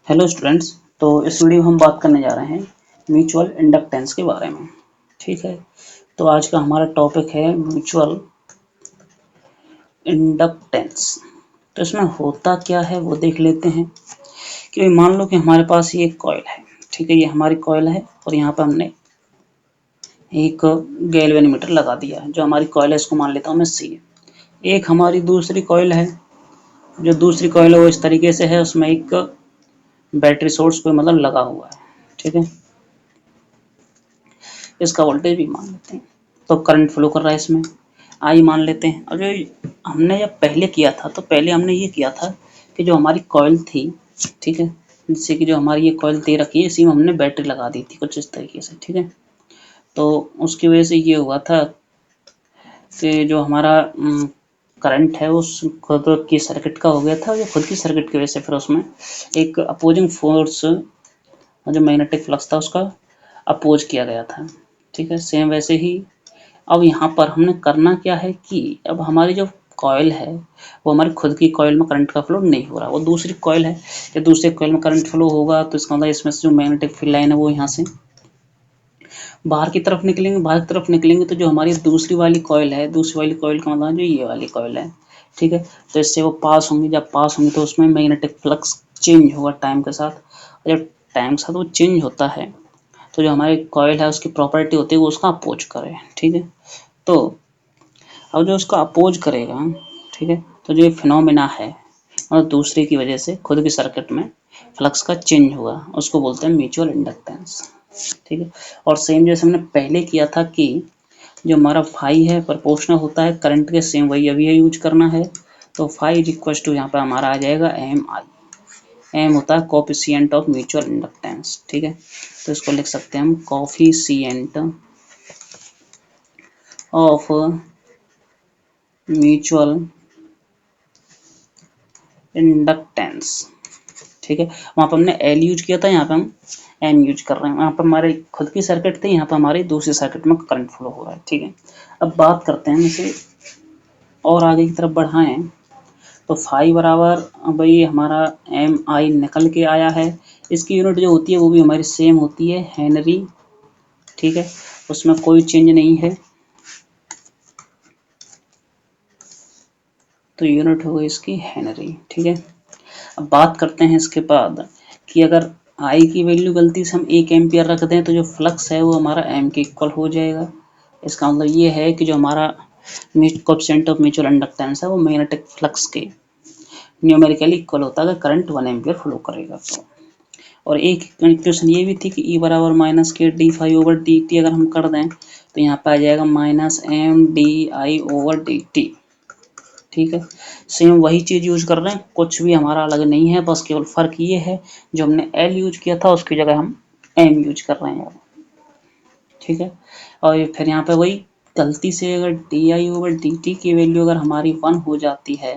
Hello students. तो इस video में हम बात करने जा रहे हैं म्यूचुअल इंडक्टेंस के बारे में। ठीक है, तो आज का हमारा टॉपिक है म्यूचुअल इंडक्टेंस। तो इसमें होता क्या है वो देख लेते हैं कि मान लो कि हमारे पास ये एक कॉइल है। ठीक है, ये हमारी कॉइल है और यहाँ पर हमने एक गैल्वेनोमीटर लगा दिया है। जो हमारी कॉइल है इसको मान लेता हूँ मैं सी। एक हमारी दूसरी कॉइल है, जो दूसरी कॉइल है वो इस तरीके से है, उसमें एक बैटरी सोर्स कोई मतलब लगा हुआ है। ठीक है, इसका वोल्टेज भी मान लेते हैं। तो करंट फ्लो कर रहा है इसमें, आई मान लेते हैं। और जो हमने जब पहले किया था तो पहले हमने ये किया था कि जो हमारी कॉइल थी, ठीक है, जैसे कि जो हमारी ये कॉइल दे रखी है इसी में हमने बैटरी लगा दी थी कुछ इस तरीके से। ठीक है, तो उसकी वजह से ये हुआ था कि जो हमारा करंट है उस खुद की सर्किट का हो गया था। ये खुद की सर्किट की वजह से फिर उसमें एक अपोजिंग फोर्स, जो मैग्नेटिक फ्लक्स था उसका अपोज किया गया था। ठीक है, सेम वैसे ही अब यहाँ पर हमने करना क्या है कि अब हमारी जो कॉइल है वो हमारी खुद की कॉइल में करंट का फ्लो नहीं हो रहा, वो दूसरी कॉइल है। जब दूसरे कॉइल में करंट फ्लो होगा तो इसका मतलब इसमें से जो मैग्नेटिक फील्ड लाइन है वो यहाँ से बाहर की तरफ निकलेंगे। बाहर की तरफ निकलेंगे तो जो हमारी दूसरी वाली कॉइल है, दूसरी वाली कॉइल का मतलब जो ये वाली कॉइल है, ठीक है, तो इससे वो पास होंगी। जब पास होंगी तो उसमें मैग्नेटिक फ्लक्स चेंज होगा टाइम के साथ। और जब टाइम के साथ वो चेंज होता है तो जो हमारी कॉइल है उसकी प्रॉपर्टी होती है वो उसका अपोज करे। ठीक है, तो अब जो उसका अपोज करेगा, ठीक है, तो जो ये फिनोमिना है और दूसरे की वजह से खुद की सर्किट में फ्लक्स का चेंज हुआ, उसको बोलते हैं म्यूचुअल इंडक्टेंस। ठीक है, और सेम जैसे हमने पहले किया था कि जो हमारा फाई है प्रोपोर्शनल होता है करंट के, सेम वही अभी यूज करना है। तो फाई इज इक्वल टू यहाँ पर हमारा आ जाएगा एम आई। एम होता है कोफिशिएंट ऑफ म्यूचुअल इंडक्टेंस। ठीक है, तो इसको लिख सकते हैं हम कोफिशिएंट ऑफ म्यूचुअल इंडक्टेंस। ठीक है, वहाँ पर हमने एल यूज किया था, यहाँ पे हम एम यूज कर रहे हैं। वहाँ पर हमारी खुद की सर्किट थी, यहाँ पर हमारी दूसरी सर्किट में करंट फ्लो हो रहा है। ठीक है, अब बात करते हैं इसे और आगे की तरफ बढ़ाएं तो फाई बराबर भाई हमारा एम आई निकल के आया है। इसकी यूनिट जो होती है वो भी हमारी सेम होती है, हेनरी। ठीक है, उसमें कोई चेंज नहीं है, तो यूनिट हो गई इसकी हेनरी। ठीक है, अब बात करते हैं इसके बाद कि अगर आई की वैल्यू गलती से हम 1 एम्पियर रख दें तो जो फ्लक्स है वो हमारा एम के इक्वल हो जाएगा। इसका मतलब ये है कि जो हमारा कोएफिशिएंट ऑफ म्यूचुअल इंडक्टेंस है वो मैग्नेटिक फ्लक्स के न्यूमेरिकली इक्वल होता है अगर करंट 1 एम्पियर फ्लो करेगा तो। और एक कंक्लूजन ये भी थी कि ई बराबर minus K D phi over D T अगर हम कर दें तो यहाँ पे आ जाएगा minus M D I over D T. ठीक है, सेम वही चीज़ यूज कर रहे हैं, कुछ भी हमारा अलग नहीं है, बस केवल फ़र्क ये है जो हमने एल यूज किया था उसकी जगह हम एम यूज कर रहे हैं। ठीक है, और फिर यहाँ पे वही गलती से अगर D I over D T की वैल्यू अगर हमारी 1 हो जाती है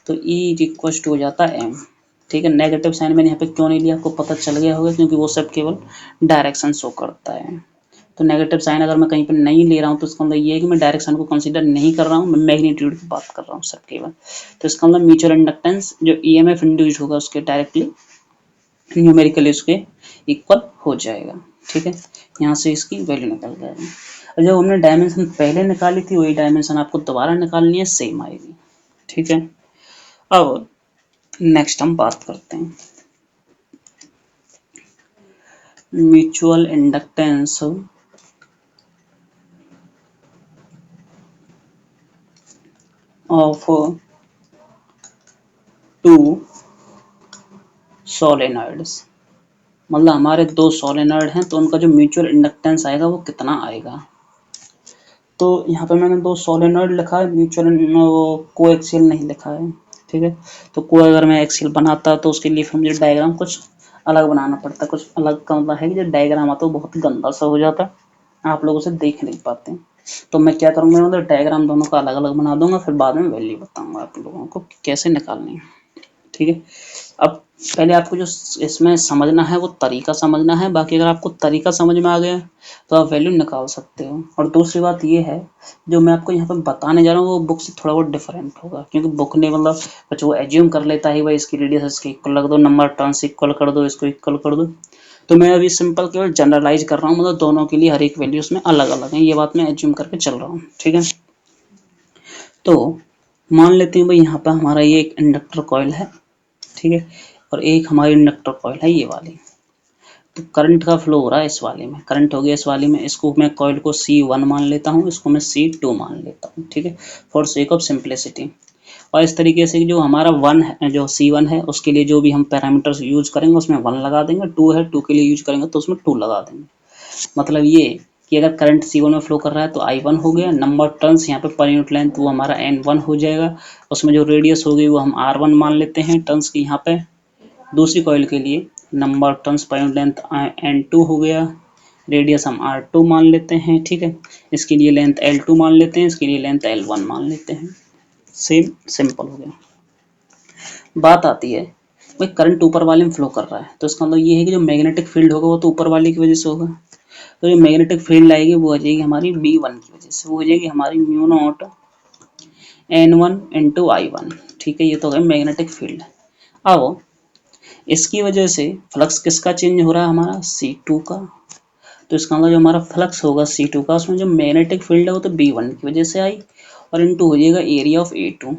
तो ई इक्वल टू हो जाता है एम। ठीक है, नेगेटिव साइन मैंने यहाँ पे क्यों नहीं लिया आपको पता चल गया होगा, क्योंकि वो सब केवल डायरेक्शन शो करता है। तो नेगेटिव साइन अगर मैं कहीं पर नहीं ले रहा हूँ तो इसका मतलब ये है कि मैं डायरेक्शन को कंसीडर नहीं कर रहा हूँ, मैं मैग्नीट्यूड की बात कर रहा हूँ सब केवल। तो इसका मतलब म्यूचुअल इंडक्टेंस जो ईएमएफ इंड्यूस्ड होगा उसके डायरेक्टली न्यूमेरिकली उसके इक्वल हो जाएगा। ठीक है, यहाँ से इसकी वैल्यू निकल जाएगी। और जब हमने डायमेंशन पहले निकाली थी वही डायमेंशन आपको दोबारा निकालनी है, सेम आएगी। ठीक है, अब नेक्स्ट हम बात करते हैं mutual inductance of to solenoids. मतलब हमारे दो सोलेनॉइड हैं तो उनका जो म्यूचुअल इंडक्टेंस आएगा वो कितना आएगा। तो यहाँ पे मैंने दो सोलेनॉइड लिखा है, म्यूचुअल कोएक्सियल नहीं लिखा है। ठीक है, तो कोई अगर मैं एक्सियल बनाता तो उसके लिए फिर मुझे डायग्राम कुछ अलग बनाना पड़ता। कुछ अलग का मतलब है कि जब डायग्राम आता तो बहुत गंदा सा हो जाता, आप लोग उसे देख नहीं पाते। तो मैं क्या करूँगा, मतलब डायग्राम दोनों का अलग अलग बना दूंगा, फिर बाद में वैल्यू बताऊंगा आप लोगों को कि कैसे निकालनी है। ठीक है, अब पहले आपको जो इसमें समझना है वो तरीका समझना है, बाकी अगर आपको तरीका समझ में आ गया तो आप वैल्यू निकाल सकते हो। और दूसरी बात ये है, जो मैं आपको यहाँ पे बताने जा रहा हूँ वो बुक से थोड़ा बहुत डिफरेंट होगा, क्योंकि बुक ने मतलब कुछ वो एज्यूम कर लेता है भाई इसकी रेडियस इसके इक्वल रख दो, नंबर टर्न्स इक्वल कर दो, इसको इक्वल कर दो। तो मैं अभी सिंपल केवल जनरलाइज कर रहा हूँ, मतलब दोनों के लिए हर एक वैल्यू उसमें अलग अलग है, ये बात मैं एज्यूम करके चल रहा हूँ, ठीक है। तो मान लेते हैं भाई यहाँ पर हमारा ये एक इंडक्टर कॉइल है, ठीक है, और एक हमारी इंडक्टर कॉइल है ये वाली। तो करंट का फ्लो हो रहा है इस वाले में, करंट हो गया इस वाले में, इसको मैं कॉइल को C1 मान लेता हूँ, इसको मैं C2 मान लेता हूँ, ठीक है, फॉर सेक ऑफ सिंप्लिसिटी। और इस तरीके से जो हमारा 1 है, जो C1 है, उसके लिए जो भी हम पैरामीटर्स यूज करेंगे उसमें 1 लगा देंगे, 2 है 2 के लिए यूज करेंगे तो उसमें 2 लगा देंगे। मतलब ये कि अगर करंट C1 में फ्लो कर रहा है तो I1 हो गया, नंबर टर्न्स यहाँ पे पर यूनिट लेंथ वो हमारा N1 हो जाएगा, उसमें जो रेडियस होगी वो हम R1 मान लेते हैं टर्न्स की यहाँ पे। दूसरी कॉइल के लिए number turns per unit length N2 हो गया, रेडियस हम R2 मान लेते हैं, ठीक है, इसके लिए लेंथ L2 मान लेते हैं, इसके लिए लेंथ L1 मान लेते हैं। सेम सिंपल हो गया। बात आती है भाई करंट ऊपर वाले में फ्लो कर रहा है, तो इसका मतलब ये है कि जो मैग्नेटिक फील्ड होगा वो तो ऊपर वाले की वजह से होगा। तो जो मैग्नेटिक फील्ड आएगी वो आ जाएगी हमारी B1 की वजह से, वो हो जाएगी हमारी mu naught N1 into I1, ठीक है, ये तो है मैग्नेटिक फील्ड। अब इसकी वजह से फ्लक्स किसका चेंज हो रहा है, हमारा C2 का। तो इसका मतलब जो हमारा फ्लक्स होगा C2 का, उसमें जो मैग्नेटिक फील्ड है वो तो B1 की वजह से आई, और इनटू हो जाएगा एरिया ऑफ A2,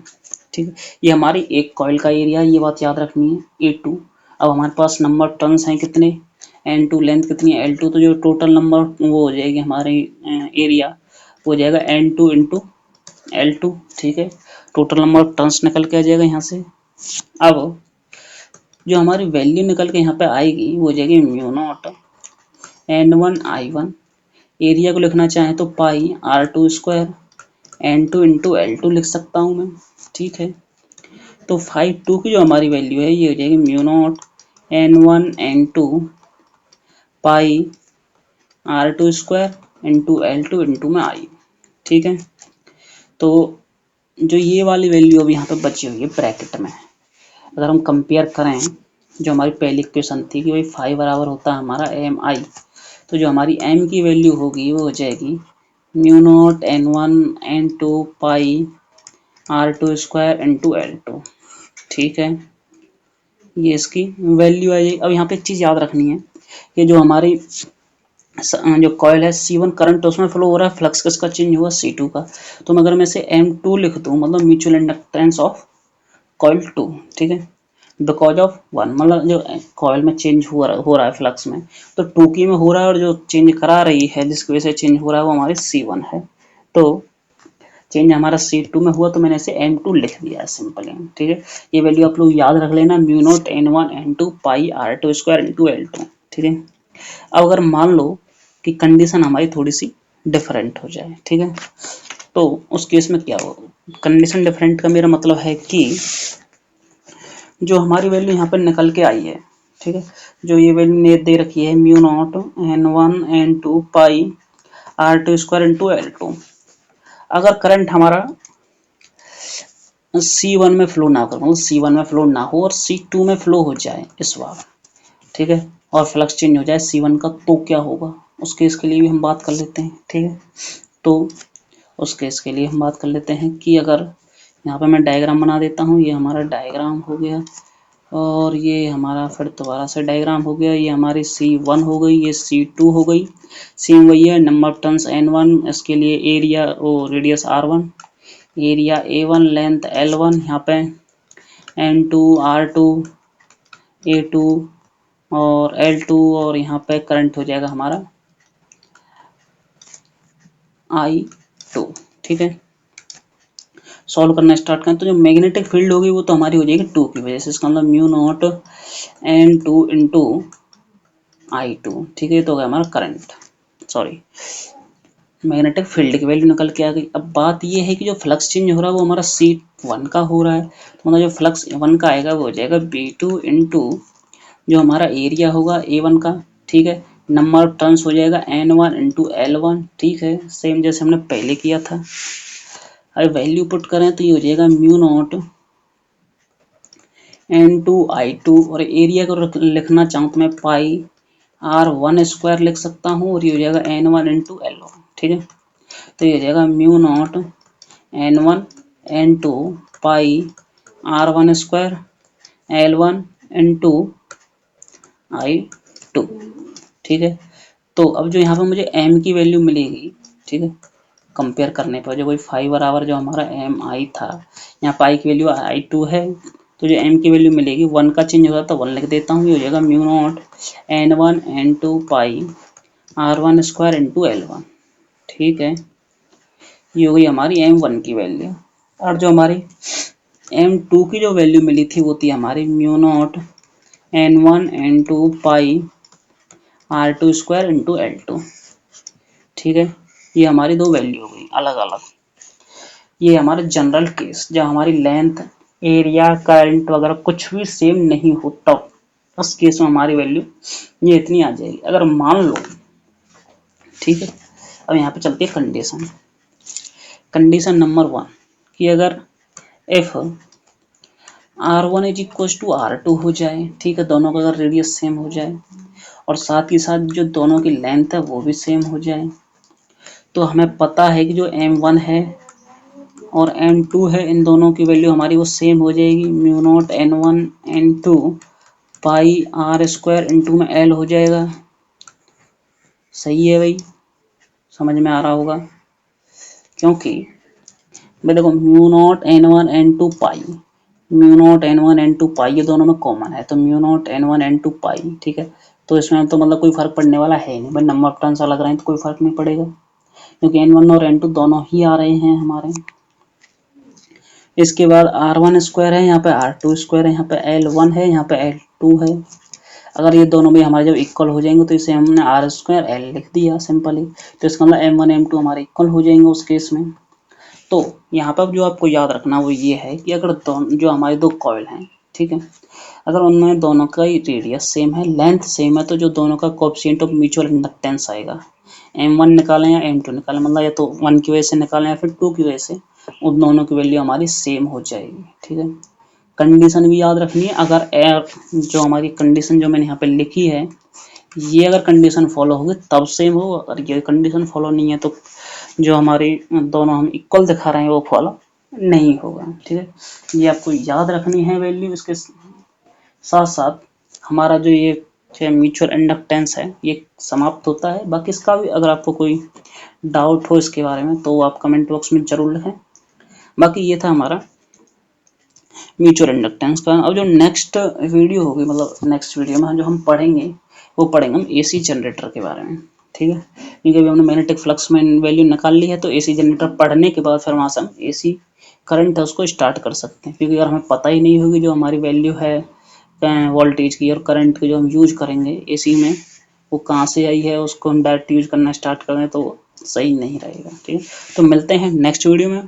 ठीक है। ये हमारी एक कॉइल का एरिया है, ये बात याद रखनी है A2। अब हमारे पास नंबर टर्न्स हैं कितने, N2, लेंथ कितनी है L2, तो जो टोटल नंबर वो हो जाएगी हमारी एरिया वो हो जाएगा N2 इंटू L2, ठीक है, टोटल नंबर ऑफ टर्न्स निकल के आ जाएगा यहाँ से। अब जो हमारी वैल्यू निकल के यहाँ पे आएगी वो हो जाएगी mu naught N1 I1, area को लिखना चाहें तो पाई R2 square N2 into L2 लिख सकता हूँ मैं, ठीक है। तो 5 2 की जो हमारी वैल्यू है ये हो जाएगी म्यू नॉट N1 N2 पाई R2 square into L2 into में I, ठीक है। तो जो ये वाली वैल्यू अभी यहाँ पे बची हुई है ब्रैकेट में, अगर हम कंपेयर करें जो हमारी पहली इक्वेशन थी कि भाई 5 बराबर होता है हमारा MI, तो जो हमारी M की वैल्यू होगी वो हो जाएगी म्यू नॉट N1 N2 पाई R2 स्क्वायर इंटू L2, ठीक है, ये इसकी वैल्यू है। अब यहाँ पे एक चीज़ याद रखनी है कि जो हमारी जो कॉयल है C1 करंट उसमें फ्लो हो रहा है, फ्लक्स किसका चेंज हुआ C2 का। तो अगर मैं इसे M2 लिख दूँ, मतलब म्यूचुअल इंडक्टेंस ऑफ कॉइल 2, ठीक है, बिकॉज ऑफ 1, मतलब जो कॉइल में चेंज हो रहा है फ्लक्स में, तो 2 की में हो रहा है, और जो चेंज करा रही है जिसकी वजह से चेंज हो रहा है वो हमारे C1 है। तो चेंज हमारा C2 में हुआ तो मैंने इसे M2 लिख दिया है सिंपली, ठीक है। ये वैल्यू आप लोग याद रख लेना, म्यू नॉट N1 N2 पाई R2 स्क्वायर इंटू L2, ठीक है। अब अगर मान लो कि कंडीशन हमारी थोड़ी सी डिफरेंट हो जाए, ठीक है, तो उस केस में क्या होगा। कंडीशन डिफरेंट का मेरा मतलब है कि जो हमारी वैल्यू यहाँ पर निकल के आई है, ठीक है, जो ये वैल्यू ने दे रखी है म्यू नॉट N1 N2 पाई R2 स्क्वायर इंटू L2, अगर करंट हमारा C1 में फ्लो ना करो, मतलब C1 में फ्लो ना हो और C2 में फ्लो हो जाए इस बार, ठीक है, और फ्लक्स चेंज हो जाए C1 का, तो क्या होगा, उस केस के लिए भी हम बात कर लेते हैं, ठीक है। तो उस केस के लिए हम बात कर लेते हैं कि अगर यहाँ पे मैं डायग्राम बना देता हूँ, ये हमारा डायग्राम हो गया, और ये हमारा फिर दोबारा से डायग्राम हो गया, ये हमारी C1 हो गई, ये C2 हो गई, सेम वही है, नंबर ऑफ टर्न्स N1, इसके लिए area or radius R1, area A1, length L1, यहाँ पे N2 R2 A2 और L2, और यहाँ पे करंट हो जाएगा हमारा I2, ठीक है। सॉल्व करना स्टार्ट करें तो जो मैग्नेटिक फील्ड होगी वो तो हमारी हो जाएगी 2 की वजह से, इसका मतलब mu naught N2 into I2, ठीक है, तो हो गया हमारा करंट, सॉरी मैग्नेटिक फील्ड की वैल्यू निकल के आ गई। अब बात ये है कि जो फ्लक्स चेंज हो रहा है वो हमारा C1 का हो रहा है, तो मतलब जो फ्लक्स 1 का आएगा वो हो जाएगा B2 इंटू जो हमारा एरिया होगा A1 का, ठीक है, नंबर ऑफ टर्न्स हो जाएगा N1 इंटू L1, ठीक है, सेम जैसे हमने पहले किया था। अगर वैल्यू पुट करें तो ये हो जाएगा म्यू नॉट N2I2 और एरिया को लिखना चाहूँ तो मैं पाई R1 स्क्वायर लिख सकता हूँ और ये हो जाएगा N1 इंटू L1, ठीक है। तो ये हो जाएगा म्यू नॉट N1 N2 पाई R1 square L1 into I2, ठीक है। तो अब जो यहाँ पर मुझे m की वैल्यू मिलेगी, ठीक है, कंपेयर करने पर जो कोई 5 बराबर जो हमारा एम आई था, यहाँ पाई की वैल्यू I2 है, तो जो m की वैल्यू मिलेगी 1 का चेंज होता है तो 1 लिख देता हूँ। ये हो जाएगा म्यू नॉट N1 N2 पाई R1 स्क्वायर इंटू L1, ठीक है। ये हो गई हमारी m1 की वैल्यू। और जो हमारी m2 की जो वैल्यू मिली थी वो थी हमारी म्यू नॉट N1 N2 पाई R2 स्क्वायर इंटू L2, ठीक है। ये हमारी दो वैल्यू हो गई अलग अलग। ये हमारा जनरल केस जब हमारी लेंथ, एरिया, करंट वगैरह कुछ भी सेम नहीं होता, उस केस में हमारी वैल्यू ये इतनी आ जाएगी। अगर मान लो, ठीक है, अब यहाँ पे चलती है कंडीशन। कंडीशन नंबर 1 कि अगर if R1 is equal to R2 हो जाए, ठीक है, दोनों का अगर रेडियस सेम हो जाए और साथ ही साथ जो दोनों की लेंथ है वो भी सेम हो जाए, तो हमें पता है कि जो m1 है और m2 है, इन दोनों की वैल्यू हमारी वो सेम हो जाएगी। म्यू नॉट n1 n2 पाई R स्क्वायर इंटू में L हो जाएगा। सही है भाई, समझ में आ रहा होगा, क्योंकि भाई देखो म्यू नॉट n1 n2 पाई, म्यू नॉट n1 n2 पाई ये दोनों में कॉमन है, तो म्यू नॉट n1 n2 पाई, ठीक है। तो इसमें तो मतलब कोई फर्क पड़ने वाला है नहीं भाई, नंबर ऑफ टर्म्स अलग रहे तो कोई फर्क नहीं पड़ेगा, क्योंकि n1 और n2 दोनों ही आ रहे हैं हमारे। इसके बाद R1 स्क्वायर है, यहाँ पे R2 स्क्वायर है, यहाँ पे L1 है, यहाँ पे L2 है। अगर ये दोनों भी हमारे जब इक्वल हो जाएंगे तो इसे हमने R स्क्वायर L लिख दिया सिंपली, तो इसका मतलब M1 M2 हमारे इक्वल हो जाएंगे उस केस में। तो यहाँ पर जो आपको याद रखना वो ये है कि अगर जो हमारे दो कॉइल हैं, ठीक है, अगर उनमें दोनों का रेडियस सेम है, लेंथ सेम है, तो जो दोनों का कोएफिशिएंट ऑफ म्यूचुअल इंडक्टेंस आएगा, M1 निकालें या M2 निकालें, मतलब या तो 1 की वजह से निकालें या फिर 2 की वजह से, उन दोनों की वैल्यू हमारी सेम हो जाएगी, ठीक है। कंडीशन भी याद रखनी है, अगर जो हमारी कंडीशन जो मैंने यहाँ पे लिखी है, ये अगर कंडीशन फॉलो होगी तब सेम हो, अगर ये कंडीशन फॉलो नहीं है तो जो हमारी दोनों हम इक्वल दिखा रहे हैं वो फॉलो नहीं होगा, ठीक है। ये आपको याद रखनी है वैल्यू। इसके साथ साथ हमारा जो ये म्यूचुअल इंडक्टेंस है ये समाप्त होता है। बाकी इसका भी अगर आपको कोई डाउट हो इसके बारे में तो आप कमेंट बॉक्स में जरूर लिखें। बाकी ये था हमारा म्यूचुअल इंडक्टेंस का। अब जो नेक्स्ट वीडियो होगी, मतलब नेक्स्ट वीडियो में जो हम पढ़ेंगे वो पढ़ेंगे हम एसी जनरेटर के बारे में, ठीक है। क्योंकि अभी हमने मैग्नेटिक फ्लक्स में वैल्यू निकाल ली है, तो एसी जनरेटर पढ़ने के बाद फिर वहाँ से हम एसी करंट है उसको स्टार्ट कर सकते हैं। क्योंकि अगर हमें पता ही नहीं होगी जो हमारी वैल्यू है वोल्टेज की और करंट की जो हम यूज करेंगे एसी में, वो कहाँ से आई है, उसको हम डायरेक्ट यूज करना स्टार्ट करें तो सही नहीं रहेगा, ठीक है। तो मिलते हैं नेक्स्ट वीडियो में।